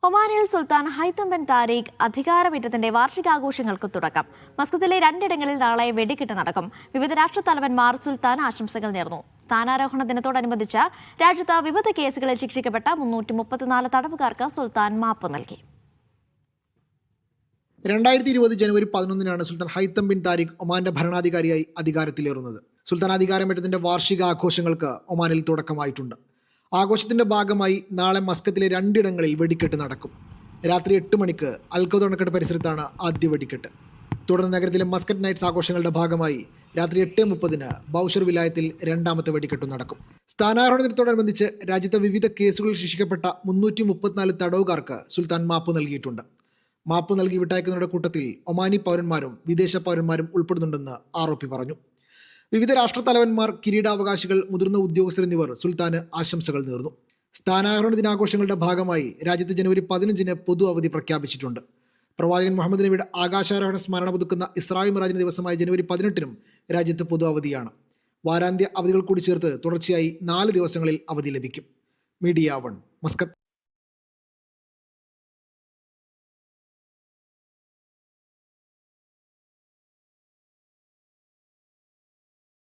ഒമാനിൽ സുൽത്താൻ Haitham bin Tariq അധികാരമേറ്റത്തിന്റെ വാർഷികാഘോഷങ്ങൾക്ക് തുടക്കം. മസ്കത്തിലെ രണ്ടിടങ്ങളിൽ നാളെ വെടിക്കെട്ട് നടക്കും. വിവിധ രാഷ്ട്രത്തലവന്മാർ സുൽത്താൻ ആശംസകൾ നേർന്നു. സ്ഥാനാരോഹണ ദിനത്തോടനുബന്ധിച്ച് രാജ്യത്ത് വിവിധ കേസുകളിൽ ശിക്ഷിക്കപ്പെട്ട 334 തടവുകാർക്ക് സുൽത്താൻ മാപ്പ് നൽകി. 2020 ജനുവരി 11 സുൽത്താൻ ഹൈത്തം ബിൻ താരിഖ് ഒമാന്റെ ഭരണാധികാരിയായി അധികാരത്തിലേറുന്നത്. സുൽത്താൻ അധികാരമേറ്റത്തിന്റെ വാർഷിക ആഘോഷങ്ങൾക്ക് ഒമാനിൽ തുടക്കമായിട്ടുണ്ട്. ആഘോഷത്തിന്റെ ഭാഗമായി നാളെ മസ്കത്തിലെ രണ്ടിടങ്ങളിൽ വെടിക്കെട്ട് നടക്കും. രാത്രി 8 മണിക്ക് അൽഖദ് അണക്കെട്ട് പരിസരത്താണ് ആദ്യ വെടിക്കെട്ട്. തുടർന്ന് നഗരത്തിലെ മസ്കറ്റ് നൈറ്റ്സ് ആഘോഷങ്ങളുടെ ഭാഗമായി രാത്രി 8:30 ബൗഷർ വിലായത്തിൽ രണ്ടാമത്തെ വെടിക്കെട്ട് നടക്കും. സ്ഥാനാരോഹണ ദിനത്തോടനുബന്ധിച്ച് രാജ്യത്തെ വിവിധ കേസുകളിൽ ശിക്ഷിക്കപ്പെട്ട 334 തടവുകാർക്ക് സുൽത്താൻ മാപ്പ് നൽകിയിട്ടുണ്ട്. മാപ്പ് നൽകി വിട്ടയക്കുന്നവരുടെ കൂട്ടത്തിൽ ഒമാനി പൗരന്മാരും വിദേശ പൗരന്മാരും ഉൾപ്പെടുന്നുണ്ടെന്ന് ആർഒപി പറഞ്ഞു. വിവിധ രാഷ്ട്രത്തലവന്മാർ, കിരീടാവകാശികൾ, മുതിർന്ന ഉദ്യോഗസ്ഥർ എന്നിവർ സുൽത്താന് ആശംസകൾ നേർന്നു. സ്ഥാനാരോഹണ ദിനാഘോഷങ്ങളുടെ ഭാഗമായി രാജ്യത്ത് ജനുവരി 15 പൊതു അവധി പ്രഖ്യാപിച്ചിട്ടുണ്ട്. പ്രവാചകൻ മുഹമ്മദ് നബിയുടെ ആകാശാരോഹണ സ്മരണ പുതുക്കുന്ന ഇസ്രാ മിറാജിന്റെ ദിവസമായ ജനുവരി 18 രാജ്യത്ത് പൊതു അവധിയാണ്. വാരാന്ത്യ അവധികൾ കൂടി ചേർത്ത് തുടർച്ചയായി 4 ദിവസങ്ങളിൽ അവധി ലഭിക്കും. Media 1 Muscat.